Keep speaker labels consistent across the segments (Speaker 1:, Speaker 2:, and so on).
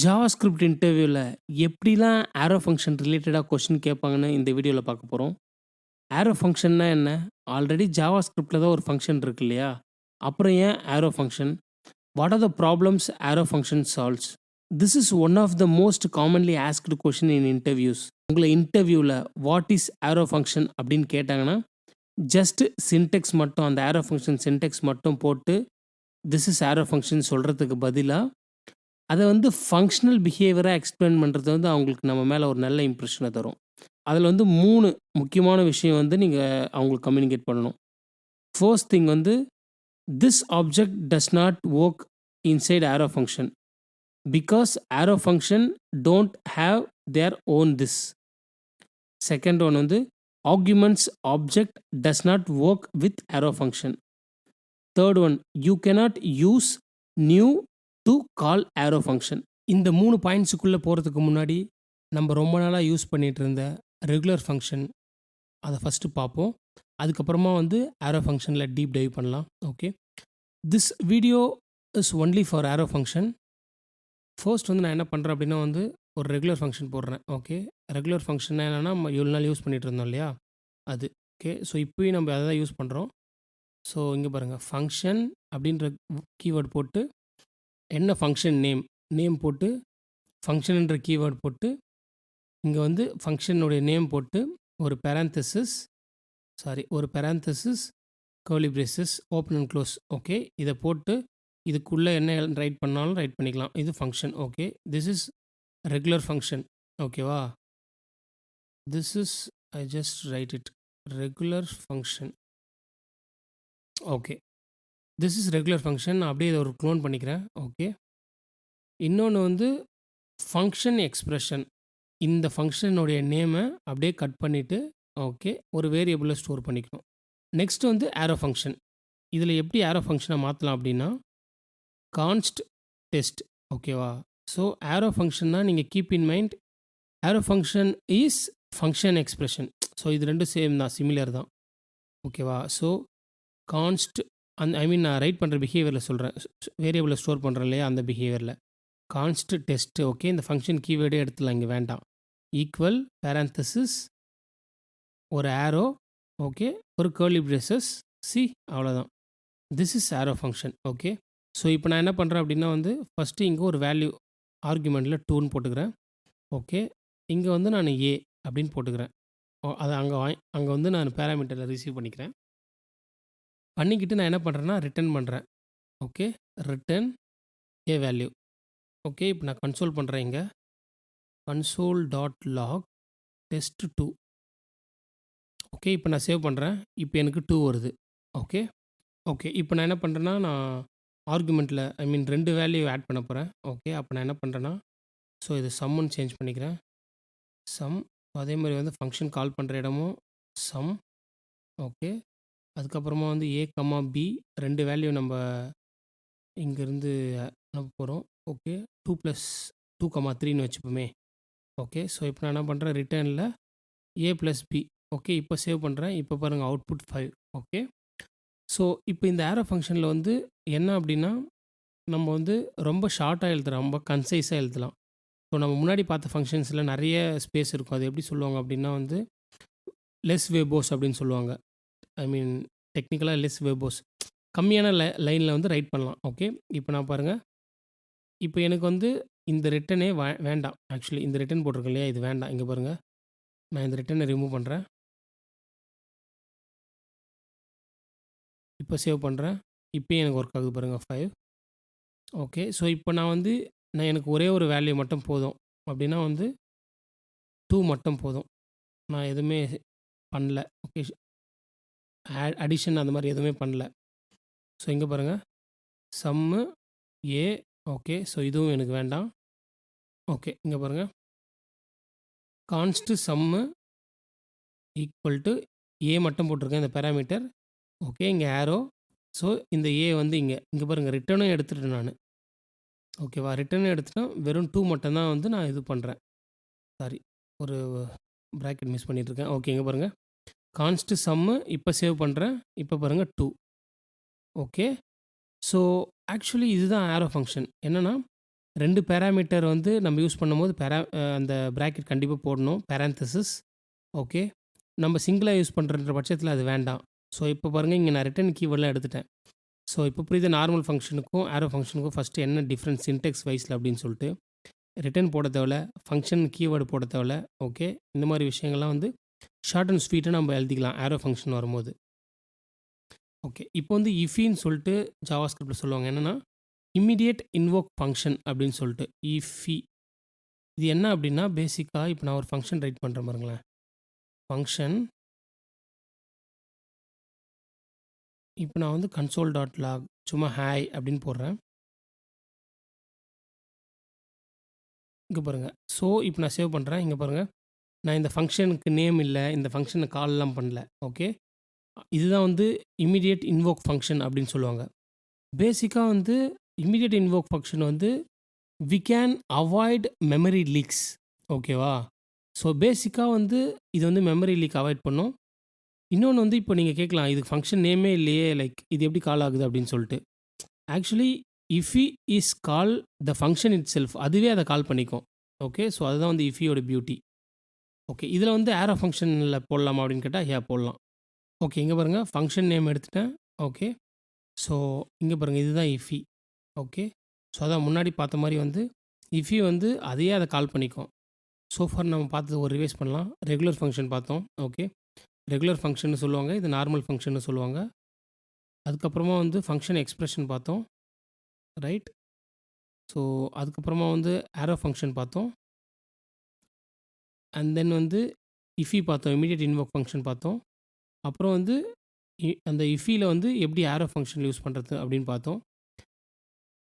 Speaker 1: JavaScript இன்டர்வியூல எப்படிலாம் ஆரோ function ரிலேட்டடா கொஸ்டின் கேட்பாங்கன்னு இந்த வீடியோல பார்க்க போறோம். ஆரோ ஃபங்ஷன்னா என்ன? ஆல்ரெடி ஜாவாஸ்கிரிப்ட்ல தான் ஒரு ஃபங்ஷன் இருக்கு இல்லையா? அப்புறம் ஏன் arrow function? What are the problems arrow function solves? This is one of the most commonly asked question in interviews. உங்கள இன்டர்வியூல வாட் இஸ் ஆரோ ஃபங்ஷன் அப்படின்னு கேட்டாங்கன்னா, ஜஸ்ட் சின்டெக்ஸ் மட்டும் அந்த ஆரோ ஃபங்ஷன் சின்டெக்ஸ் மட்டும் போட்டு திஸ் இஸ் ஆரோ ஃபங்ஷன் சொல்றதுக்கு பதிலா அத வந்து ஃபங்ஷனல் பிஹேவியரா எக்ஸ்பிளைன் பண்றது வந்து அவங்களுக்கு நம்ம மேல ஒரு நல்ல இம்ப்ரஷன தரும். அதுல வந்து 3 முக்கியமான விஷயம் வந்து நீங்க அவங்களுக்கு கம்யூனிகேட் பண்ணணும். ஃபர்ஸ்ட் திங் வந்து this object does not work inside arrow function. Because arrow function don't have their own this. Second one வந்து arguments object does not work with arrow function. Third one you cannot use new to call arrow function. இந்த 3 பாயிண்ட்ஸுக்குள்ள போறதுக்கு முன்னாடி, நம்ம ரொம்ப நாளா use பண்ணிட்டு இருந்த regular function அத ஃபர்ஸ்ட்டு பார்ப்போம். அதுக்கப்புறமா வந்து ஆரோ ஃபங்ஷன்ல டீப் டைவ் பண்ணலாம். Okay. This video is only for arrow function. First வந்து நான் என்ன பண்றேன் அப்படின்னா வந்து, ஒரு ரெகுலர் ஃபங்ஷன் போடுறேன். ஓகே. ரெகுலர் ஃபங்ஷன்னா என்னன்னா, நம்ம இவ்வளோ நாள் யூஸ் பண்ணிட்டு இருந்தோம் இல்லையா? அது. ஓகே. ஸோ இப்பயும் நம்ம அத தான் யூஸ் பண்றோம். ஸோ இங்க பாருங்க ஃபங்ஷன் அப்படின்ற கீவேர்ட் போட்டு, என்ன ஃபங்ஷன் நேம், நேம் போட்டு, ஃபங்ஷன்ன்ற கீவேர்ட் போட்டு, இங்க வந்து ஃபங்ஷனுடைய நேம் போட்டு, ஒரு பேரந்தசிஸ் ஒரு parenthesis, curly braces, open and close. Okay. இத போட்டு, இதுக்குள்ள என்ன ரைட் பண்ணாலும் ரைட் பண்ணிக்கலாம். இது function. Okay. This is regular function. ஓகேவா? This is I just write it. Regular function. Okay. This is regular function. நான் அப்படியே இத ஒரு க்ளோன் பண்ணிக்கிறேன். ஓகே. இன்னொன்னு வந்து ஃபங்ஷன் எக்ஸ்பிரஷன். இந்த ஃபங்ஷனுடைய நேம அப்படியே கட் பண்ணிட்டு, ஓகே, ஒரு வேரியபிள்ல ஸ்டோர் பண்ணிக்கணும். நெக்ஸ்ட் வந்து ஆரோ ஃபங்ஷன். இதில எப்படி ஆரோ ஃபங்ஷன மாத்தலாம் அப்படின்னா, கான்ஸ்ட் டெஸ்ட். ஓகேவா? ஸோ ஆரோ ஃபங்ஷன்னா நீங்க keep in mind arrow function is function expression. So இது 2ம் சேம் தான். சிமிலர் தான். ஓகேவா? ஸோ கான்ஸ்ட் ஐ மீன் நான் ரைட் பண்ற பிஹேவியர்ல சொல்றேன். வேரியபிள்ல ஸ்டோர் பண்றேன் இல்லையா? அந்த பிஹேவியர்ல. Const test. ஓகே. இந்த ஃபங்ஷன் கீவேர்டே எடுத்துடலாம். இங்க வேண்டாம். ஈக்குவல் பேரந்தசிஸ் ஒரு ஆரோ. ஓகே. ஒரு கர்லி பிரேசஸ். சி அவ்வளோதான். This is arrow function. Okay. So இப்போ நான் என்ன பண்ணுறேன் அப்படின்னா வந்து ஃபஸ்ட்டு இங்கே ஒரு வேல்யூ ஆர்குமெண்ட்டில் 2ன்னு போட்டுக்கிறேன். ஓகே. இங்கே வந்து நான் ஏ அப்படின்னு போட்டுக்கிறேன். அதை அங்கே வந்து நான் பேராமீட்டரில் ரிசீவ் பண்ணிக்கிறேன். பண்ணிக்கிட்டு நான் என்ன பண்ணுறேன்னா ரிட்டர்ன் பண்ணுறேன். Okay. Return A value. Okay. இப்போ நான் கன்சோல் பண்ணுறேன். இங்கே console dot log test 2. Okay. இப்போ நான் சேவ் பண்ணுறேன். இப்போ எனக்கு 2 வருது. ஓகே. ஓகே. இப்போ நான் என்ன பண்ணுறேன்னா, நான் ஆர்குமெண்ட்டில ஐ மீன் 2 வேல்யூ ஆட் பண்ண போறேன். ஓகே. அப்போ நான் என்ன பண்ணுறேன்னா, ஸோ இது சம்முன்னு சேஞ்ச் பண்ணிக்கிறேன். சம். அதே மாரி வந்து ஃபங்ஷன் கால் பண்ணுற இடமும் சம். ஓகே. அதுக்கப்புறமா வந்து ஏ, பி 2 வேல்யூ நம்ப இங்கேருந்து அனுப்ப போறோம். ஓகே. 2 + 2, 3ன்னு வச்சுப்போமே. ஓகே. ஸோ இப்போ நான் என்ன பண்ணுறேன், ரிட்டர்ன்ல ஏ + பி. ஓகே. இப்போ சேவ் பண்ணுறேன். இப்போ பாருங்க அவுட்புட் 5. ஓகே. ஸோ இப்போ இந்த ஆரோ ஃபங்ஷன்ல வந்து என்ன அப்படின்னா, நம்ம வந்து ரொம்ப ஷார்ட்டா எழுதலாம். ரொம்ப கன்சைஸா எழுதலாம். ஸோ நம்ம முன்னாடி பார்த்த ஃபங்ஷன்ஸ்ல நெறைய ஸ்பேஸ் இருக்கும். அது எப்படி சொல்லுவாங்க அப்படின்னா வந்து, லெஸ் வெர்போஸ் அப்படின்னு சொல்லுவாங்க. ஐ மீன் டெக்னிக்கலா லெஸ் வெர்போஸ். கம்மியான லைன்ல வந்து ரைட் பண்ணலாம். ஓகே. இப்போ நான் பாருங்க. இப்போ எனக்கு வந்து இந்த ரிட்டர்னே வேண்டாம். ஆக்சுவலி இந்த ரிட்டர்ன் போட்டிருக்கேன் இல்லையா? இது வேண்டாம். இங்க பாருங்க. நான் இந்த ரிட்டர்ன ரிமூவ் பண்றேன். இப்போ சேவ் பண்றேன். இப்பயும் எனக்கு ஒர்க் ஆகுது பாருங்க 5. ஓகே. ஸோ இப்போ எனக்கு ஒரே ஒரு வேல்யூ மட்டும் போதும். அப்படின்னா வந்து 2 மட்டும் போதும். நான் எதுவுமே பண்ணல. ஓகே. அடிஷன் அந்த மாரி எதுவுமே பண்ணல. ஸோ இங்க பாருங்க. சம்மு ஏ. ஓகே. ஸோ இதுவும் எனக்கு வேண்டாம். ஓகே. இங்க பாருங்க. கான்ஸ்ட் சம்மு ஈக்குவல் டூ ஏ மட்டும் போட்டிருக்கேன் இந்த பேராமீட்டர். ஓகே. இங்க ஆரோ. ஸோ இந்த ஏ வந்து இங்க பாருங்க ரிட்டர்னும் எடுத்துட்டேன் நானு. ஓகேவா? ரிட்டர்னும் எடுத்துட்டேன். வெறும் 2 மட்டும் தான் வந்து நான் இது பண்றேன். சாரி. ஒரு பிராக்கெட் மிஸ் பண்ணிட்டுருக்கேன். ஓகே. இங்க பாருங்க. கான்ஸ்ட் சம்மு இப்போ சேவ் பண்றேன். இப்போ பாருங்க 2. ஓகே. ஸோ ஆக்சுவலி இதுதான் ஆரோ ஃபங்ஷன். என்னன்னா 2 பேராமீட்டர் வந்து நம்ம யூஸ் பண்ணும்போது அந்த பிராக்கெட் கண்டிப்பா போடணும். பேரந்தசிஸ். ஓகே. நம்ம சிங்கிளா யூஸ் பண்றன்ற பட்சத்தில அது வேண்டாம். ஸோ இப்போ பாருங்க, இங்க நான் ரிட்டர்ன் கீவேர்ட்லாம் எடுத்துட்டேன். ஸோ இப்போ புரியுது நார்மல் ஃபங்ஷனுக்கும், ஆரோ ஃபங்ஷனுக்கும் ஃபர்ஸ்ட்டு என்ன டிஃபரன்ஸ் சின்டாக்ஸ் வைஸ்ல அப்படின்னு சொல்லிட்டு. ரிட்டர்ன் போட தேவையில்ல. ஃபங்ஷன் கீவேர்டு போட தேவையில்ல. ஓகே. இந்த மாரி விஷயங்கள்லாம் வந்து ஷார்ட் அண்ட் ஸ்வீட்டா நம்ம எழுதிக்கலாம் ஆரோ ஃபங்ஷன் வரும்போது. ஓகே. இப்போ வந்து இஃபின்னு சொல்லிட்டு ஜாவாஸ்கிரிப்ட்ல சொல்லுவாங்க. என்னன்னா, இம்மீடியேட் இன்வோக் ஃபங்ஷன் அப்படின்னு சொல்லிட்டு. இஃபி. இது என்ன அப்படின்னா, பேசிக்கா இப்போ நான் ஒரு ஃபங்ஷன் ரைட் பண்றேன் பாருங்களேன். ஃபங்ஷன் இப்போ நான் வந்து கன்சோல் டாட் லாக் சும்மா ஹாய் அப்படின்னு போடுறேன். இங்க பாருங்க. ஸோ இப்போ நான் சேவ் பண்றேன். இங்க பாருங்க. நான் இந்த ஃபங்ஷனுக்கு நேம் இல்ல. இந்த ஃபங்ஷன கால்லாம் பண்ணல. ஓகே. இதுதான் வந்து இம்மீடியேட் இன்வோக் ஃபங்ஷன் அப்படின்னு சொல்லுவாங்க. பேசிக்கா வந்து இம்மீடியேட் இன்வோக் ஃபங்ஷன் வந்து we can avoid memory leaks. ஓகேவா? ஸோ பேசிக்கா வந்து இது வந்து மெமரி லீக் அவாய்ட் பண்ணும். இன்னொன்னு வந்து இப்போ நீங்க கேட்கலாம், இதுக்கு ஃபங்ஷன் நேமே இல்லையே, லைக் இது எப்படி கால் ஆகுது அப்படின்னு சொல்லிட்டு. Actually IIFE is call the function itself. அதுவே அத கால் பண்ணிக்கும். ஓகே. ஸோ அதுதான் வந்து இஃபியோட பியூட்டி. ஓகே. இதில வந்து ஆரோ ஃபங்ஷன்ல போடலாமா அப்படின்னு கேட்டா, போடலாம். ஓகே. இங்க பாருங்க, ஃபங்ஷன் நேம் எடுத்துட்டேன். ஓகே. ஸோ இங்க பாருங்க, இதுதான் இஃபி. ஓகே. ஸோ அதான் முன்னாடி பார்த்த மாரி வந்து இஃபி வந்து அதையே அத கால் பண்ணிக்கும். ஸோ ஃபார் நம்ம பார்த்தது ஒரு ரிவைஸ் பண்ணலாம். ரெகுலர் ஃபங்ஷன் பார்த்தோம். ஓகே. ரெகுலர் ஃபங்ஷன்னு சொல்லுவாங்க. இது நார்மல் ஃபங்ஷன்னு சொல்லுவாங்க. அதுக்கப்புறமா வந்து ஃபங்ஷன் எக்ஸ்பிரஷன் பார்த்தோம். ரைட். ஸோ அதுக்கப்புறமா வந்து ஆரோ ஃபங்ஷன் பார்த்தோம். அண்ட் தென் வந்து இஃபி பார்த்தோம். இம்மீடியேட் இன்வோக் ஃபங்ஷன் பார்த்தோம். அப்புறம் வந்து அந்த இஃபில வந்து எப்படி ஆரோ ஃபங்ஷன் யூஸ் பண்றது அப்படின்னு பார்த்தோம்.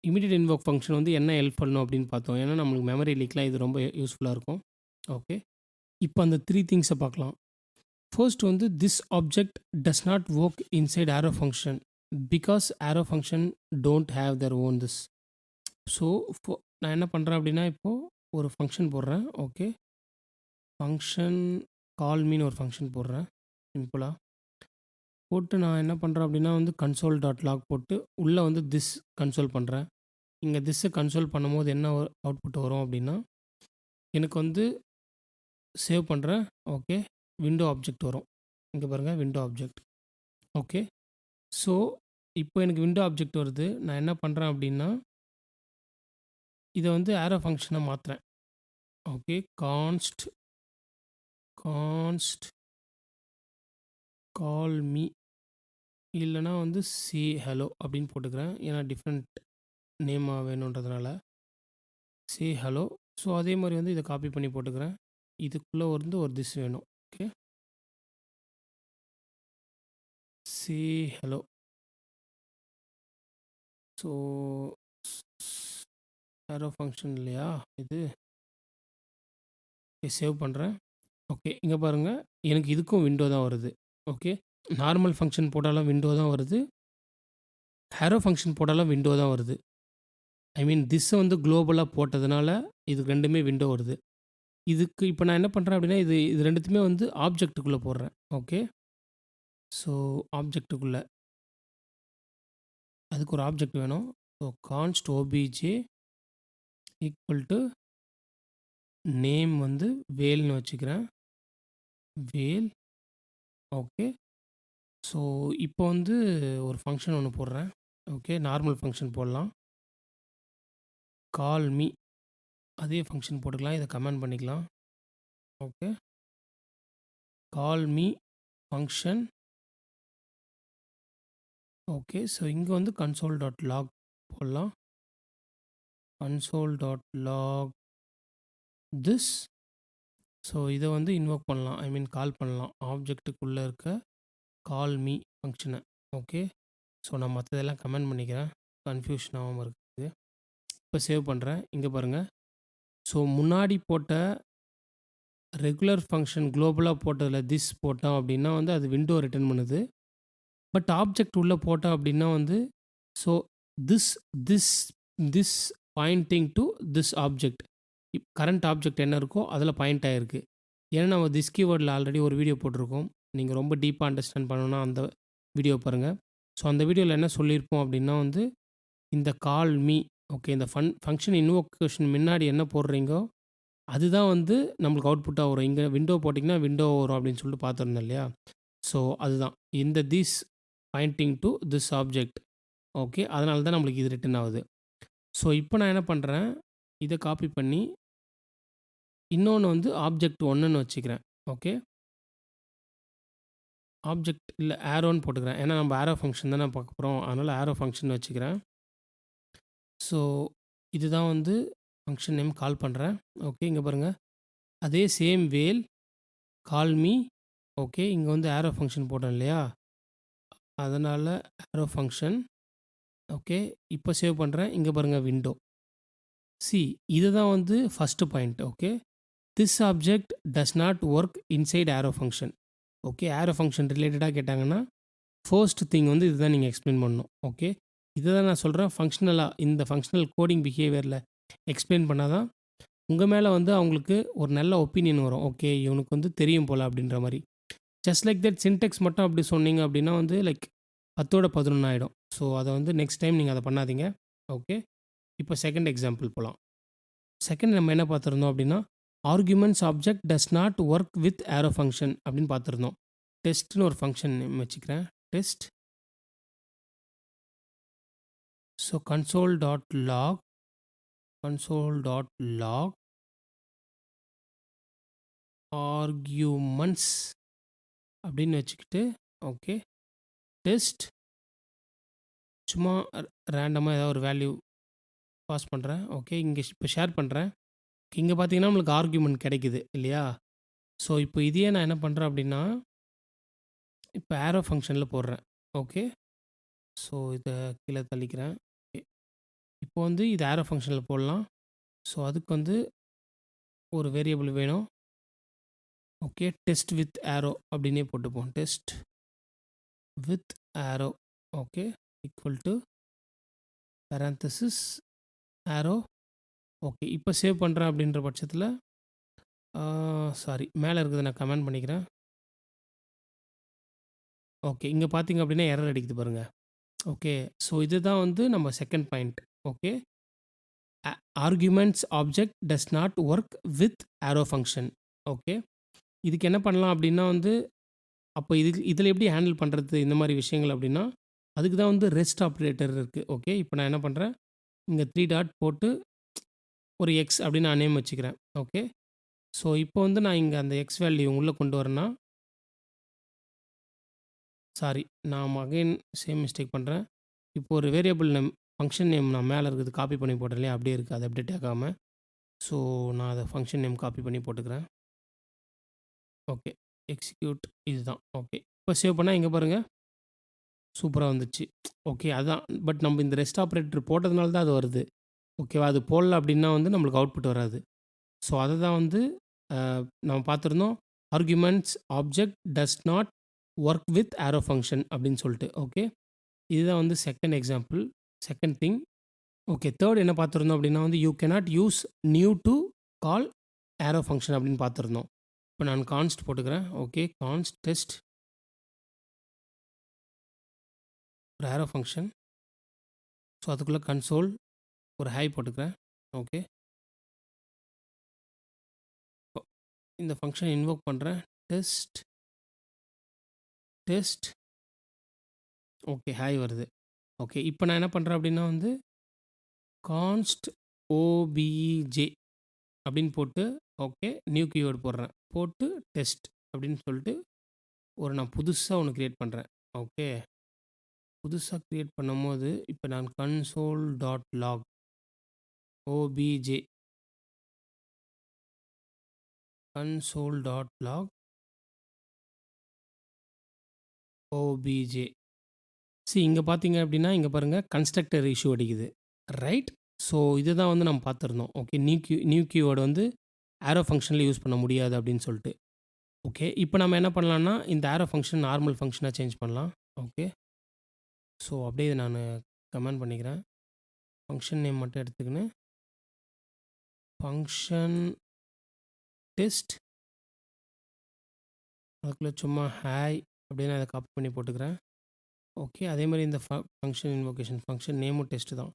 Speaker 1: இம்மீடியேட் இன்வோக் ஃபங்ஷன் வந்து என்ன ஹெல்ப் பண்ணணும் அப்படின்னு பார்த்தோம். ஏன்னா நம்மளுக்கு மெமரி லீக்லாம் இது ரொம்ப யூஸ்ஃபுல்லா இருக்கும். ஓகே. இப்போ அந்த 3 திங்ஸ பார்க்கலாம். ஃபர்ஸ்ட் வந்து this object does not work inside arrow function because arrow function don't have their own this. So நான் என்ன பண்ணுறேன் அப்படின்னா, இப்போது ஒரு ஃபங்ஷன் போடுறேன். ஓகே. ஃபங்ஷன் கால் மீன்னு ஒரு ஃபங்ஷன் போடுறேன் சிம்பிளா. போட்டு நான் என்ன பண்ணுறேன் அப்படின்னா வந்து கன்சோல் டாட் லாக் போட்டு உள்ளே வந்து திஸ் கன்சோல் பண்ணுறேன். இங்கே திஸ்ஸை கன்சோல் பண்ணும்போது என்ன அவுட்புட் வரும் அப்படின்னா, எனக்கு வந்து சேவ் பண்ணுறேன். ஓகே. விண்டோ ஆப்ஜெக்ட் வரும். இங்கே பாருங்கள், விண்டோ ஆப்ஜெக்ட். ஓகே. ஸோ இப்போ எனக்கு விண்டோ ஆப்ஜெக்ட் வருது. நான் என்ன பண்ணுறேன் அப்படின்னா, இதை வந்து ஆரோ ஃபங்க்ஷனை மாற்றுறேன். ஓகே. கான்ஸ்ட் கால் மீ இல்லைனா வந்து சே ஹலோ அப்படின்னு போட்டுக்கிறேன். ஏன்னா டிஃப்ரெண்ட் நேமாக வேணுன்றதுனால சே ஹலோ. ஸோ அதே மாதிரி வந்து இதை காப்பி பண்ணி போட்டுக்கிறேன். இதுக்குள்ளே வந்து ஒரு திஸ் வேணும். ஓகே. சே ஹலோ. ஸோ ஆரோ ஃபங்க்ஷன் இல்லையா இது? சேவ் பண்ணுறேன். ஓகே. இங்கே பாருங்கள், எனக்கு இதுக்கும் விண்டோ தான் வருது. ஓகே. நார்மல் ஃபங்க்ஷன் போட்டாலும் விண்டோ தான் வருது. ஆரோ ஃபங்க்ஷன் போட்டாலும் விண்டோ தான் வருது. ஐ மீன் திஸ்ஸை வந்து குளோபலாக போட்டதுனால இது 2மே விண்டோ வருது. இதுக்கு இப்போ நான் என்ன பண்ணுறேன் அப்படின்னா, இது 2த்துமே வந்து ஆப்ஜெக்ட்டுக்குள்ளே போடுறேன். ஓகே. ஸோ ஆப்ஜெக்ட்டுக்குள்ளே அதுக்கு ஒரு ஆப்ஜெக்ட் வேணும். So கான்ஸ்ட் OBJ equal to name வந்து வேல்னு வச்சுக்கிறேன். வேல். ஓகே. ஸோ இப்போ வந்து ஒரு ஃபங்க்ஷன் ஒன்று போடுறேன். ஓகே. நார்மல் ஃபங்க்ஷன் போடலாம். கால் மீ அதே ஃபங்க்ஷன் போட்டுக்கலாம். இதை கமெண்ட் பண்ணிக்கலாம். Okay. Call me function. Okay. So இங்கே வந்து கன்சோல் டாட் லாக் போடலாம். Console dot log this. So இதை வந்து இன்வோக் பண்ணலாம். ஐ மீன் கால் பண்ணலாம். ஆப்ஜெக்ட்டுக்குள்ளே இருக்க கால் மீ ஃபங்க்ஷனை. ஓகே. ஸோ நான் மற்றதெல்லாம் கமெண்ட் பண்ணிக்கிறேன். கன்ஃபியூஷன் ஆகாமல் இருக்குது. இப்போ சேவ் பண்ணுறேன். இங்கே பாருங்கள். ஸோ முன்னாடி போட்ட ரெகுலர் ஃபங்க்ஷன் குளோபலாக போட்டதில் திஸ் போட்டோம் அப்படின்னா வந்து அது விண்டோ ரிட்டர்ன் பண்ணுது. பட் ஆப்ஜெக்ட் உள்ளே போட்டோம் அப்படின்னா வந்து so this this this Poynting to this object. Current object என்ன இருக்கோ அதில் பாயிண்ட் ஆகிருக்கு. ஏன்னா நம்ம திஸ் கீவேர்டில் ஆல்ரெடி ஒரு வீடியோ போட்டிருக்கோம். நீங்கள் ரொம்ப டீப்பாக அண்டர்ஸ்டாண்ட் பண்ணணும்னா அந்த வீடியோ பாருங்கள். ஸோ அந்த வீடியோவில் என்ன சொல்லியிருப்போம் அப்படின்னா வந்து இந்த கால் மீ ஓகே. இந்த ஃபங்ஷன் இன்வோகேஷன் முன்னாடி என்ன போடுறீங்கோ, அதுதான் வந்து நம்மளுக்கு அவுட்புட்டா வரும். இங்க விண்டோ போட்டிங்கன்னா, விண்டோ வரும் அப்படின்னு சொல்லிட்டு பார்த்துருந்தோம் இல்லையா? ஸோ அதுதான். இந்த this pointing to this object. Okay. அதனால தான் நம்மளுக்கு இது ரிட்டர்ன் ஆகுது. ஸோ இப்போ நான் என்ன பண்ணுறேன், இத காப்பி பண்ணி, இன்னொன்னு வந்து ஆப்ஜெக்ட் 1ன்னு வச்சுக்கிறேன். ஓகே. ஆப்ஜெக்ட் இல்ல ஆரோன்னு போட்டுக்கிறேன். ஏன்னா நம்ம ஆரோ ஃபங்ஷன் தானே பார்க்க போறோம். அதனால ஆரோ ஃபங்ஷன் வச்சுக்கிறேன். ஸோ இதுதான் வந்து ஃபங்ஷன் நேம் கால் பண்றேன். ஓகே. இங்க பாருங்க. அதே same well call me. Okay. இங்க வந்து ஆரோ ஃபங்ஷன் போட்டோம் இல்லையா? அதனால ஆரோ ஃபங்ஷன். ஓகே. இப்போ சேவ் பண்றேன். இங்க பாருங்க விண்டோ. சி இதுதான் வந்து first point. Okay. This object does not work inside arrow function. Okay. Arrow function ரிலேட்டடா கேட்டாங்கன்னா, ஃபர்ஸ்ட் திங் வந்து இதுதான் நீங்க எக்ஸ்ப்ளைன் பண்ணணும். ஓகே. இத தான் நான் சொல்றேன் ஃபங்ஷனலா இந்த ஃபங்ஷனல் கோடிங் பிஹேவியர்ல எக்ஸ்ப்ளைன் பண்ணா தான், உங்க மேல வந்து அவங்களுக்கு ஒரு நல்ல ஒப்பீனியன் வரும். ஓகே. இவனுக்கு வந்து தெரியும் போல அப்படின்ற மாரி. ஜஸ்ட் லைக் தட் சின்டெக்ஸ் மட்டும் அப்படி சொன்னீங்க அப்படின்னா வந்து லைக் 10ஓட 11 ஆயிடும். ஸோ அத வந்து நெக்ஸ்ட் டைம் நீங்க அத பண்ணாதீங்க. ஓகே. இப்போ செகண்ட் எக்ஸாம்பிள் போலாம். செகண்ட் நம்ம என்ன பார்த்திருந்தோம் அப்படின்னா, arguments object does not work with arrow function அப்படின்னு பார்த்திருந்தோம். டெஸ்ட்ன்னு ஒரு ஃபங்ஷன் நேம் வச்சுக்கிறேன். டெஸ்ட். ஸோ console.log ஆர்குமென்ட்ஸ் அப்படின்னு வச்சுக்கிட்டு, ஓகே. டெஸ்ட் சும்மா ரேண்டமா ஏதாவது ஒரு வேல்யூ பாஸ் பண்றேன். ஓகே. இங்க இப்போ ஷேர் பண்றேன். இங்க பார்த்தீங்கன்னா, நம்மளுக்கு ஆர்குமென்ட் கிடைக்குது இல்லையா? ஸோ இப்போ இதையே நான் என்ன பண்றேன் அப்படின்னா, இப்போ ஆரோ ஃபங்ஷன்ல போடுறேன். ஓகே. ஸோ இத கீழ தள்ளிக்கிறேன். ஓகே. இப்போ வந்து இது ஆரோ ஃபங்ஷன்ல போடலாம். ஸோ அதுக்கு வந்து ஒரு வேரியபிள் வேணும். ஓகே. டெஸ்ட் வித் ஆரோ அப்படின்னே போட்டுப்போம். Test with arrow. Okay. Equal to parenthesis arrow. Okay. இப்போ சேவ் பண்றேன் அப்படின்ற பட்சத்தில, சாரி மேல இருக்கிறத நான் கமெண்ட் பண்ணிக்கிறேன். ஓகே. இங்க பார்த்தீங்க அப்படின்னா எரர் அடிக்குது பாருங்க. ஓகே. ஸோ இதுதான் வந்து நம்ம second point. Okay. Arguments object does not work with arrow function. Okay. இதுக்கு என்ன பண்ணலாம் அப்படின்னா வந்து, அப்போ இதில எப்படி ஹேண்டில் பண்றது இந்த மாரி விஷயங்கள் அப்படின்னா, அதுக்கு தான் வந்து ரெஸ்ட் ஆப்பரேட்டர் இருக்கு. ஓகே. இப்போ நான் என்ன பண்றேன், இங்க 3 டாட் போட்டு ஒரு எக்ஸ் அப்படின்னு நான் நேம் வச்சுக்கிறேன். ஓகே. ஸோ இப்போ வந்து நான் இங்க அந்த எக்ஸ் வேல்யூ உள்ள கொண்டு வரேன்னா, சாரி நான் அகைன் சேம் மிஸ்டேக் பண்றேன். இப்போ ஒரு வேரியபிள் நேம் ஃபங்ஷன் நேம் நான் மேல இருக்கிறது காப்பி பண்ணி போட்டேன் இல்லையா? அப்படியே இருக்கு. அது அப்டேட் ஆகாம. ஸோ நான் அத ஃபங்ஷன் நேம் காப்பி பண்ணி போட்டுக்கிறேன். ஓகே. எக்ஸிக்யூட் இதுதான். ஓகே. இப்போ சேவ் பண்ணா இங்க பாருங்க. சூப்பரா வந்துச்சு. ஓகே. அதான். பட் நம்ம இந்த ரெஸ்ட் ஆப்பரேட்டர் போட்டதுனால தான் அது வருது. ஓகேவா? அது போடல அப்படின்னா வந்து நம்மளுக்கு அவுட்புட் வராது. ஸோ அததான் வந்து அ நம்ம பார்த்துருந்தோம். Arguments object does not work with arrow function அப்படின்னு சொல்லிட்டு. ஓகே. இதுதான் வந்து second example. Second thing. Okay. Third என்ன பார்த்துருந்தோம் அப்படின்னா வந்து you cannot use new to call arrow function அப்படின்னு பார்த்துருந்தோம். இப்போ நான் கான்ஸ்ட் போட்டுக்கிறேன். ஓகே. கான்ஸ்ட் டெஸ்ட் ஒரு ஆரோ ஃபங்ஷன். ஸோ அதுக்குள்ள கன்சோல் ஒரு ஹாய் போட்டுக்கிறேன். ஓகே. இந்த ஃபங்ஷன் இன்வோக் பண்றேன். Test test. ஓகே. ஹாய் வருது. ஓகே. இப்போ நான் என்ன பண்றேன் அப்படின்னா வந்து கான்ஸ்ட் ஓபிஜே அப்படின்னு போட்டு, ஓகே. நியூ கீவேர்ட் போடுறேன். போட்டு டெஸ்ட் அப்படின்னு சொல்லிட்டு நான் புதுசா ஒண்ணு கிரியேட் பண்றேன். ஓகே. புதுசா கிரியேட் பண்ணும்போது, இப்போ நான் console.log obj console.log obj. இங்க பார்த்தீங்க அப்படின்னா, இங்க பாருங்க கன்ஸ்ட்ரக்டர் இஷ்யூ அடிக்குது. ரைட்? ஸோ இதுதான் வந்து நம்ம பார்த்துருந்தோம். ஓகே. நியூ கீவேர்ட் வந்து ஆரோ ஃபங்ஷன்ல யூஸ் பண்ண முடியாது அப்படின்னு சொல்லிட்டு. ஓகே. இப்போ நம்ம என்ன பண்ணலாம்னா, இந்த ஆரோ ஃபங்ஷன் நார்மல் ஃபங்ஷனா சேஞ்ச் பண்ணலாம். ஓகே. ஸோ அப்படியே நானு கமெண்ட் பண்ணிக்கிறேன். ஃபங்ஷன் நேம் மட்டும் எடுத்துக்கின்னு, ஃபங்ஷன் டெஸ்ட் அதுக்குள்ள சும்மா ஹாய் அப்படின்னு அத காப்பி பண்ணி போட்டுக்கிறேன். ஓகே. அதே மாரி இந்த ஃபங்ஷன் இன்வோகேஷன் ஃபங்ஷன் நேமும் டெஸ்ட் தான்.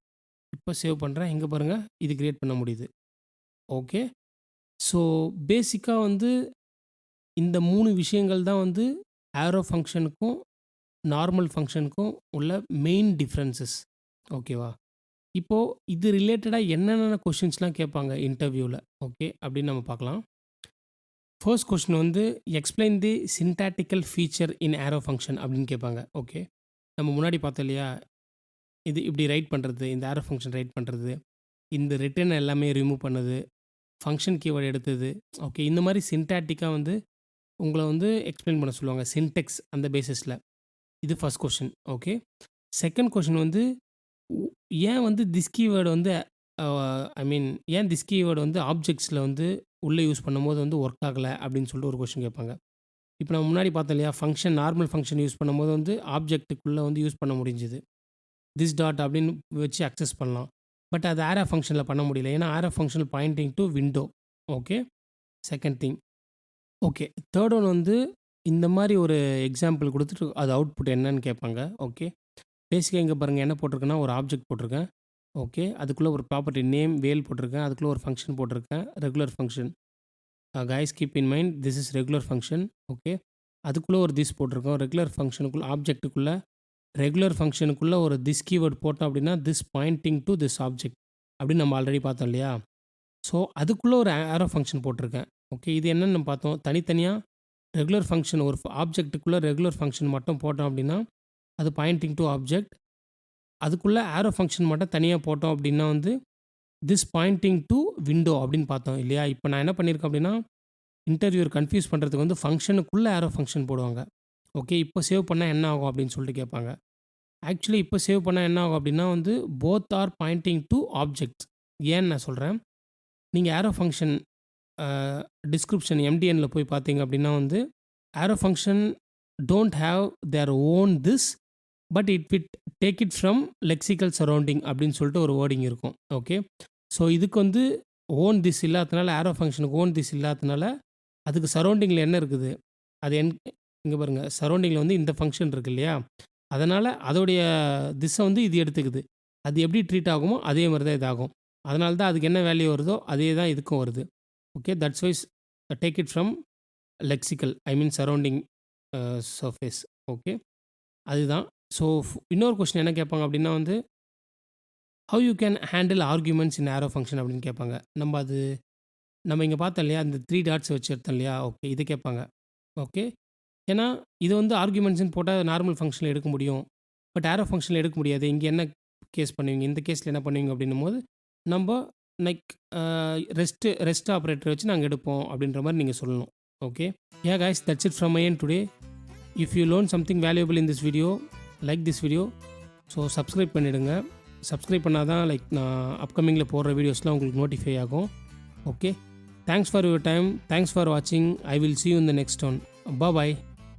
Speaker 1: இப்போ சேவ் பண்ணுறேன். இங்கே பாருங்கள் இது கிரியேட் பண்ண முடியுது. ஓகே. ஸோ பேசிக்கா வந்து இந்த 3 விஷயங்கள் தான் வந்து ஏரோ ஃபங்ஷனுக்கும், நார்மல் ஃபங்ஷனுக்கும் உள்ள மெயின் டிஃப்ரென்சஸ். ஓகேவா? இப்போ இது ரிலேட்டடா என்னென்ன கொஸ்டின்ஸ்லாம் கேட்பாங்க இன்டர்வியூல. ஓகே. அப்படின்னு நம்ம பார்க்கலாம். ஃபர்ஸ்ட் கொஸ்டின் வந்து explain the syntactical feature in arrow function அப்படின்னு கேட்பாங்க. ஓகே. நம்ம முன்னாடி பார்த்தோம் இல்லையா? இது இப்படி ரைட் பண்ணுறது, இந்த ஏரோ ஃபங்ஷன் ரைட் பண்ணுறது, இந்த ரிட்டர்ன் எல்லாமே ரிமூவ் பண்ணது, ஃபங்ஷன் கீவேர்ட் எடுத்தது. ஓகே. இந்த மாதிரி சின்டாக்டிக்கா வந்து உங்கள வந்து எக்ஸ்பிளைன் பண்ண சொல்லுவாங்க. சின்டெக்ஸ் அந்த பேசிஸ்ல. இது first question. Okay. Second question வந்து உ ஏன் வந்து திஸ் கீவேர்ட் வந்து அ ஐ மீன் ஏன் திஸ் கீவேர்ட் வந்து ஆப்ஜெக்ட்ஸ்ல வந்து உள்ள யூஸ் பண்ணும்போது வந்து ஒர்க் ஆகல அப்படின்னு சொல்லிட்டு ஒரு கொஸ்டின் கேட்பாங்க. இப்போ நம்ம முன்னாடி பார்த்தோம் இல்லையா? ஃபங்ஷன் நார்மல் ஃபங்ஷன் யூஸ் பண்ணும்போது வந்து ஆப்ஜெக்ட்டுக்குள்ள வந்து யூஸ் பண்ண முடிஞ்சது. திஸ் டாட் அப்படின்னு வச்சு அக்சஸ் பண்ணலாம். பட் அது ஏரோ ஃபங்ஷன்ல பண்ண முடியல. ஏன்னா arrow function pointing to window. Okay. Second thing. Okay. Third one வந்து இந்த மாரி ஒரு எக்ஸாம்பிள் குடுத்துட்டு, அது அவுட்புட் என்னன்னு கேட்பாங்க. ஓகே. பேசிக்கா இங்க பாருங்க என்ன போட்டிருக்கேன்னா, ஒரு ஆப்ஜெக்ட் போட்டிருக்கேன். ஓகே. அதுக்குள்ள ஒரு ப்ராப்பர்ட்டி நேம் வேல் போட்டிருக்கேன். அதுக்குள்ள ஒரு ஃபங்ஷன் போட்டிருக்கேன். Regular function. Guys keep in mind this is regular function. Okay. அதுக்குள்ள ஒரு திஸ் போட்டிருக்கோம். ரெகுலர் ஃபங்ஷனுக்குள்ள ஆப்ஜெக்ட்டுக்குள்ள ரெகுலர் ஃபங்ஷனுக்குள்ள ஒரு திஸ் கீவேர்ட் போட்டோம் அப்படின்னா, this pointing to this object அப்படின்னு நம்ம ஆல்ரெடி பார்த்தோம் இல்லையா? ஸோ அதுக்குள்ள ஒரு ஏரோ ஃபங்ஷன் போட்டிருக்கேன். ஓகே. இது என்னன்னு நம்ம பார்த்தோம். தனித்தனியா ரெகுலர் ஃபங்ஷன் ஒரு ஆப்ஜெக்ட்டுக்குள்ள ரெகுலர் ஃபங்ஷன் மட்டும் போட்டோம் அப்படின்னா, அது பாயிண்டிங் டூ ஆப்ஜெக்ட். அதுக்குள்ள ஏரோ ஃபங்ஷன் மட்டும் தனியா போட்டோம் அப்படின்னா வந்து, திஸ் பாயிண்டிங் டூ விண்டோ அப்படின்னு பார்த்தோம் இல்லையா? இப்போ நான் என்ன பண்ணியிருக்கேன் அப்படின்னா, இன்டர்வியூவர் கன்ஃப்யூஸ் பண்ணுறதுக்கு வந்து ஃபங்ஷனுக்குள்ள ஏரோ ஃபங்ஷன் போடுவாங்க. ஓகே. இப்போ சேவ் பண்ணா என்ன ஆகும் அப்படின்னு சொல்லிட்டு கேட்பாங்க. ஆக்சுவலி இப்போ சேவ் பண்ணா என்ன ஆகும் அப்படின்னா வந்து, both are pointing to objects. ஏன்னு நான் சொல்றேன். நீங்க ஏரோ ஃபங்ஷன் அ டிஸ்கிரிப்ஷன் எம்டிஎன்ல போய் பார்த்தீங்க அப்படின்னா வந்து, arrow function don't have their own this but it would take it from lexical surrounding அப்படின்னு சொல்லிட்டு ஒரு வேர்டிங் இருக்கும். ஓகே. ஸோ இதுக்கு வந்து ஓன் திஸ் இல்லாதனால ஏரோ ஃபங்ஷனுக்கு ஓன் திஸ் இல்லாதனால அதுக்கு சரவுண்டிங்கில் என்ன இருக்குது அது இங்கே பாருங்கள் சரௌண்டிங்கில் வந்து இந்த ஃபங்க்ஷன் இருக்கு இல்லையா? அதனால் அதோடைய திசை வந்து இது எடுத்துக்குது. அது எப்படி ட்ரீட் ஆகுமோ அதே மாதிரி தான் இதாகும். அதனால தான் அதுக்கு என்ன வேல்யூ வருதோ அதே தான் இதுக்கும் வருது. Okay. That's wise take it from lexical I mean surrounding surface. Okay. அதுதான். ஸோ இன்னொரு கொஸ்டின் என்ன கேட்பாங்க அப்படின்னா வந்து, how you can handle arguments in arrow function அப்படின்னு கேட்பாங்க. நம்ம இங்கே பார்த்தோம் இல்லையா? அந்த 3 டாட்ஸ் வச்சு எடுத்தோம் இல்லையா? ஓகே. இது கேட்பாங்க. ஓகே. ஏன்னா இது வந்து ஆர்குமெண்ட்ஸ்ன்னு போட்டா நார்மல் ஃபங்க்ஷன்ல எடுக்க முடியும். பட் ஏரோ ஃபங்க்ஷன்ல எடுக்க முடியாது. இங்க என்ன கேஸ் பண்ணுவீங்க? இந்த கேஸ்ல என்ன பண்ணுவீங்க? அப்படின்னும்போது, நம்ப லைக் ரெஸ்ட் ஆப்பரேட்டர் வச்சு நாங்க எடுப்போம் அப்படின்ற மாரி நீங்க சொல்லணும். Okay. Yeah guys that's it from my end today. If you learn something valuable in this video, like this video. So subscribe பண்ணிடுங்க. சப்ஸ்கிரைப் பண்ணா தான் லைக் நான் அப்கமிங்கில போடுற வீடியோஸ்லாம் உங்களுக்கு நோட்டிஃபை ஆகும். Okay. Thanks for your time. Thanks for வாட்சிங். I will see you in the next one. Bye.